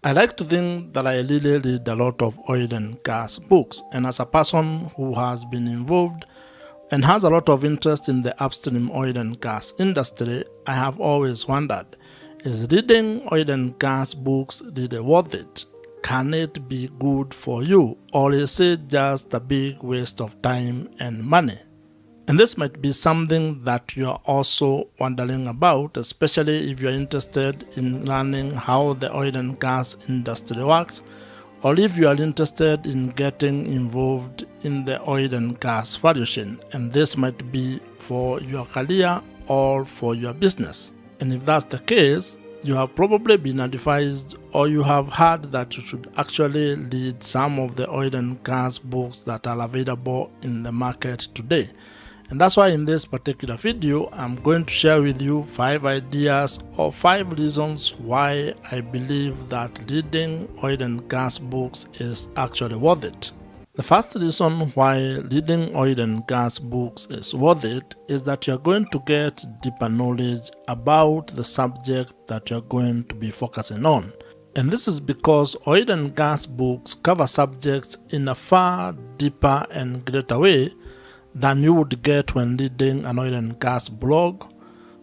I like to think that I really read a lot of oil and gas books, and as a person who has been involved and has a lot of interest in the upstream oil and gas industry, I have always wondered, is reading oil and gas books really worth it? Can it be good for you, or is it just a big waste of time and money? And this might be something that you are also wondering about, especially if you are interested in learning how the oil and gas industry works, or if you are interested in getting involved in the oil and gas value chain. And this might be for your career or for your business. And if that's the case, you have probably been advised or you have heard that you should actually read some of the oil and gas books that are available in the market today. And that's why in this particular video, I'm going to share with you 5 ideas or 5 reasons why I believe that reading oil and gas books is actually worth it. The first reason why reading oil and gas books is worth it is that you're going to get deeper knowledge about the subject that you're going to be focusing on. And this is because oil and gas books cover subjects in a far deeper and greater way than you would get when reading an oil and gas blog,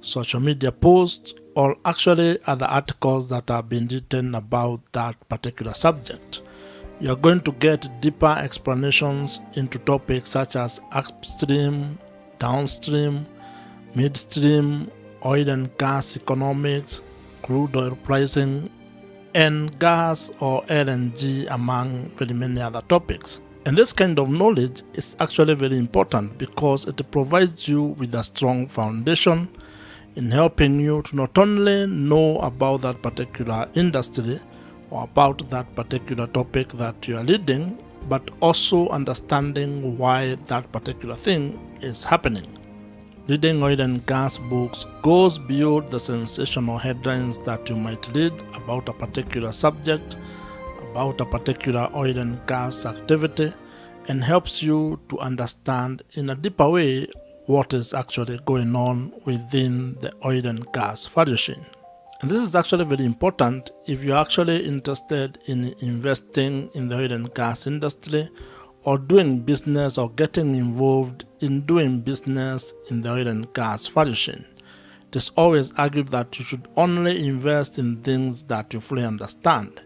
social media posts, or actually other articles that have been written about that particular subject. You're going to get deeper explanations into topics such as upstream, downstream, midstream, oil and gas economics, crude oil pricing, and gas or LNG, among very many other topics. And this kind of knowledge is actually very important because it provides you with a strong foundation in helping you to not only know about that particular industry or about that particular topic that you are reading, but also understanding why that particular thing is happening. Reading oil and gas books goes beyond the sensational headlines that you might read about a particular subject, about a particular oil and gas activity, and helps you to understand in a deeper way what is actually going on within the oil and gas value chain. And this is actually very important if you're actually interested in investing in the oil and gas industry or doing business or getting involved in doing business in the oil and gas value chain. It is always argued that you should only invest in things that you fully understand.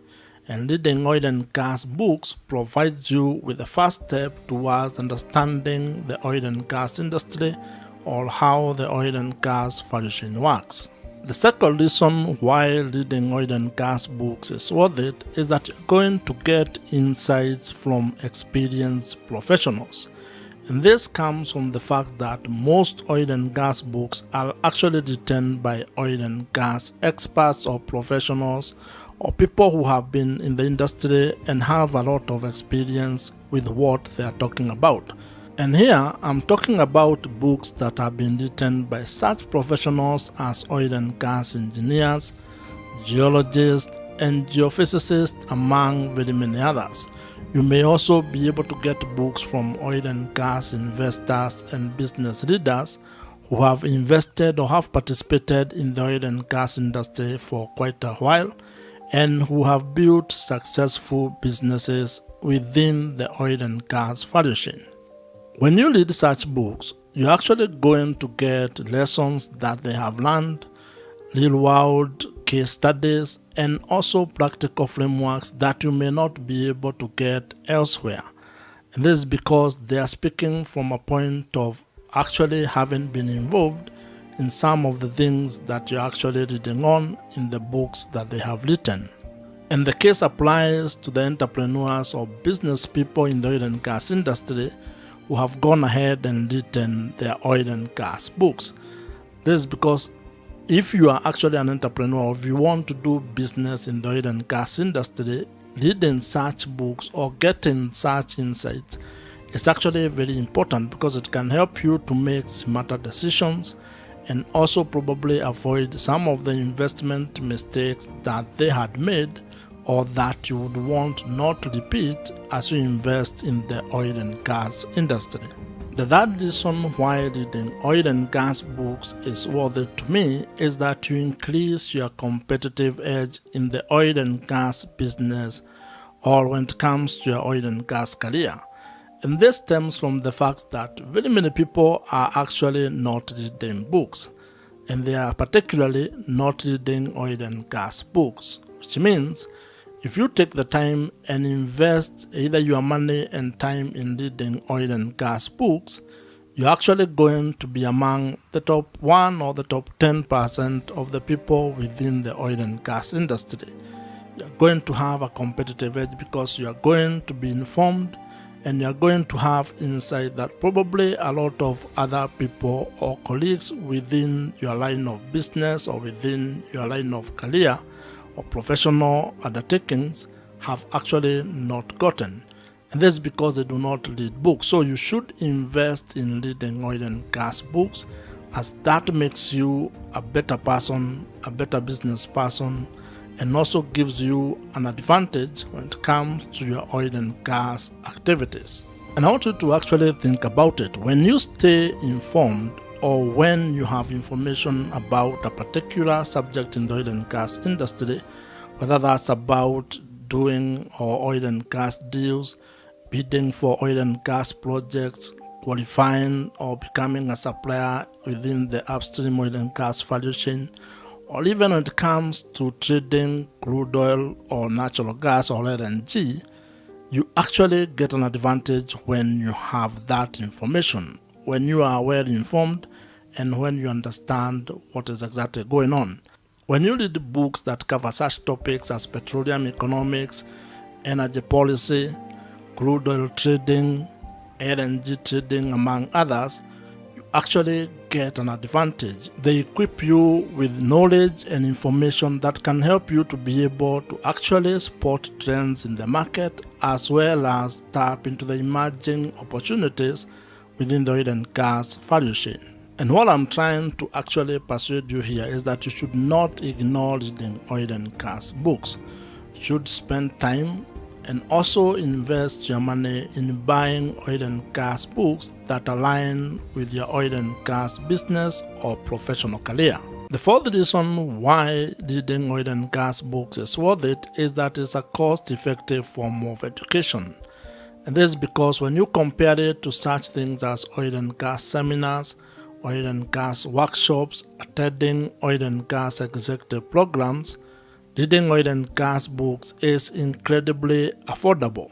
And reading oil and gas books provides you with the first step towards understanding the oil and gas industry or how the oil and gas value chain works. The second reason why reading oil and gas books is worth it is that you're going to get insights from experienced professionals. And this comes from the fact that most oil and gas books are actually written by oil and gas experts or professionals or people who have been in the industry and have a lot of experience with what they are talking about. And here I'm talking about books that have been written by such professionals as oil and gas engineers, geologists, and geophysicists, among very many others. You may also be able to get books from oil and gas investors and business leaders who have invested or have participated in the oil and gas industry for quite a while and who have built successful businesses within the oil and gas value chain. When you read such books, you're actually going to get lessons that they have learned, real-world case studies, and also practical frameworks that you may not be able to get elsewhere. And this is because they are speaking from a point of actually having been involved in some of the things that you're actually reading on in the books that they have written. And the case applies to the entrepreneurs or business people in the oil and gas industry who have gone ahead and written their oil and gas books. This is because if you are actually an entrepreneur or if you want to do business in the oil and gas industry, reading such books or getting such insights is actually very important because it can help you to make smarter decisions and also probably avoid some of the investment mistakes that they had made or that you would want not to repeat as you invest in the oil and gas industry. The third reason why reading oil and gas books is worth it to me is that you increase your competitive edge in the oil and gas business or when it comes to your oil and gas career. And this stems from the fact that very many people are actually not reading books, and they are particularly not reading oil and gas books, which means if you take the time and invest either your money and time in reading oil and gas books, you're actually going to be among the top 1 or the top 10% of the people within the oil and gas industry. You're going to have a competitive edge because you are going to be informed and you're going to have insight that probably a lot of other people or colleagues within your line of business or within your line of career or professional undertakings have actually not gotten. And this is because they do not read books. So you should invest in reading oil and gas books, as that makes you a better person, a better business person, and also gives you an advantage when it comes to your oil and gas activities. And I want you to actually think about it. When you stay informed or when you have information about a particular subject in the oil and gas industry, whether that's about doing or oil and gas deals, bidding for oil and gas projects, qualifying or becoming a supplier within the upstream oil and gas value chain, or even when it comes to trading crude oil or natural gas or LNG, you actually get an advantage when you have that information, when you are well informed and when you understand what is exactly going on. When you read books that cover such topics as petroleum economics, energy policy, crude oil trading, LNG trading, among others, you actually get an advantage. They equip you with knowledge and information that can help you to be able to actually spot trends in the market as well as tap into the emerging opportunities within the oil and gas value chain. And what I'm trying to actually persuade you here is that you should not ignore reading oil and gas books. You should spend time and also invest your money in buying oil and gas books that align with your oil and gas business or professional career. The fourth reason why reading oil and gas books is worth it is that it's a cost-effective form of education. And this is because when you compare it to such things as oil and gas seminars, oil and gas workshops, attending oil and gas executive programs, reading oil and gas books is incredibly affordable.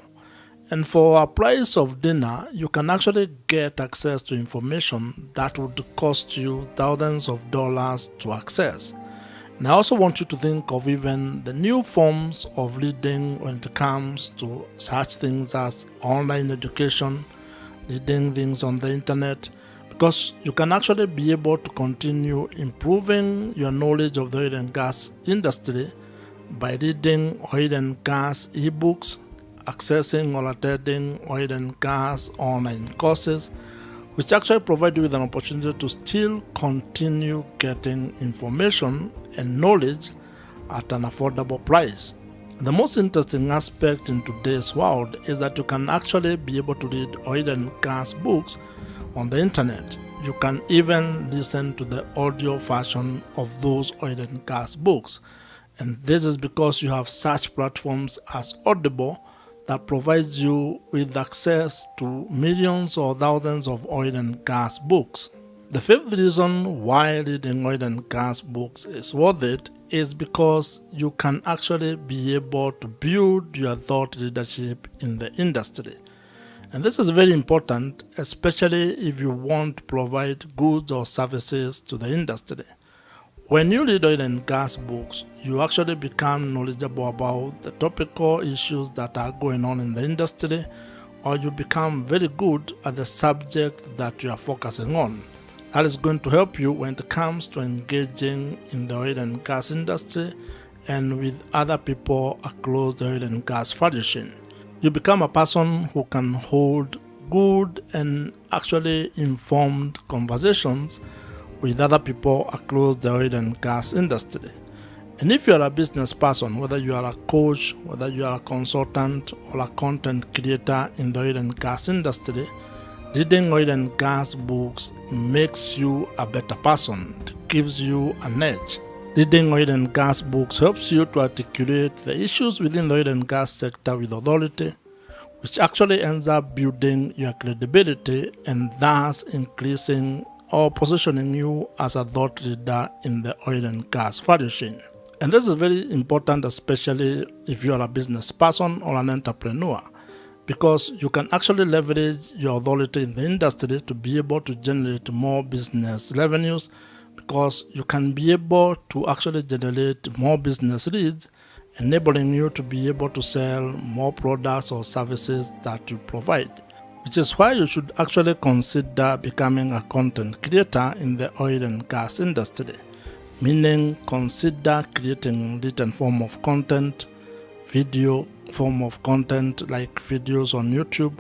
And for a price of dinner, you can actually get access to information that would cost you thousands of dollars to access. And I also want you to think of even the new forms of reading when it comes to such things as online education, reading things on the internet, because you can actually be able to continue improving your knowledge of the oil and gas industry by reading oil and gas ebooks, accessing or attending oil and gas online courses, which actually provide you with an opportunity to still continue getting information and knowledge at an affordable price. The most interesting aspect in today's world is that you can actually be able to read oil and gas books on the internet. You can even listen to the audio version of those oil and gas books. And this is because you have such platforms as Audible that provides you with access to millions or thousands of oil and gas books. The fifth reason why reading oil and gas books is worth it is because you can actually be able to build your thought leadership in the industry. And this is very important, especially if you want to provide goods or services to the industry. When you read oil and gas books, you actually become knowledgeable about the topical issues that are going on in the industry, or you become very good at the subject that you are focusing on. That is going to help you when it comes to engaging in the oil and gas industry and with other people across the oil and gas value chain. You become a person who can hold good and actually informed conversations with other people across the oil and gas industry. And if you are a business person, whether you are a coach, whether you are a consultant or a content creator in the oil and gas industry, Reading oil and gas books makes you a better person. It gives you an edge. Reading oil and gas books helps you to articulate the issues within the oil and gas sector with authority, which actually ends up building your credibility and thus increasing or positioning you as a thought leader in the oil and gas value chain. And this is very important, especially if you are a business person or an entrepreneur, because you can actually leverage your authority in the industry to be able to generate more business revenues, because you can be able to actually generate more business leads, enabling you to be able to sell more products or services that you provide, which is why you should actually consider becoming a content creator in the oil and gas industry, meaning consider creating written form of content, video form of content like videos on YouTube,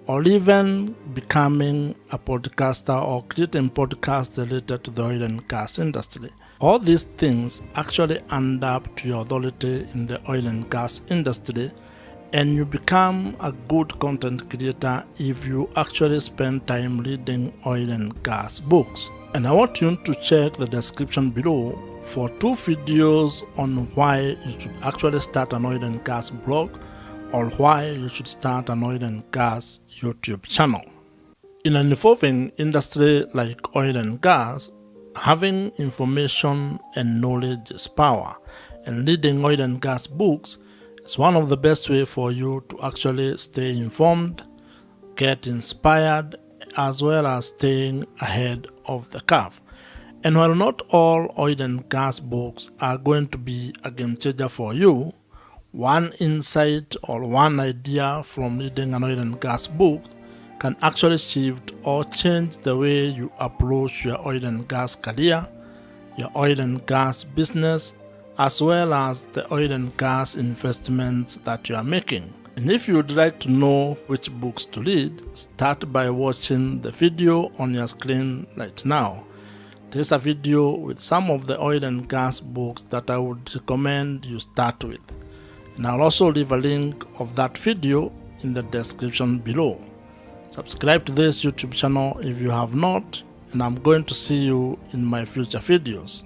or even becoming a podcaster or creating podcasts related to the oil and gas industry. All these things actually end up to your authority in the oil and gas industry, and you become a good content creator if you actually spend time reading oil and gas books. And I want you to check the description below for 2 videos on why you should actually start an oil and gas blog, or why you should start an oil and gas YouTube channel. In an evolving industry like oil and gas, having information and knowledge is power, and reading oil and gas books is one of the best ways for you to actually stay informed, get inspired, as well as staying ahead of the curve. And while not all oil and gas books are going to be a game changer for you, one insight or one idea from reading an oil and gas book can actually shift or change the way you approach your oil and gas career, your oil and gas business, as well as the oil and gas investments that you are making. And if you would like to know which books to read, start by watching the video on your screen right now. There's a video with some of the oil and gas books that I would recommend you start with. And I'll also leave a link of that video in the description below. Subscribe to this YouTube channel if you have not, and I'm going to see you in my future videos.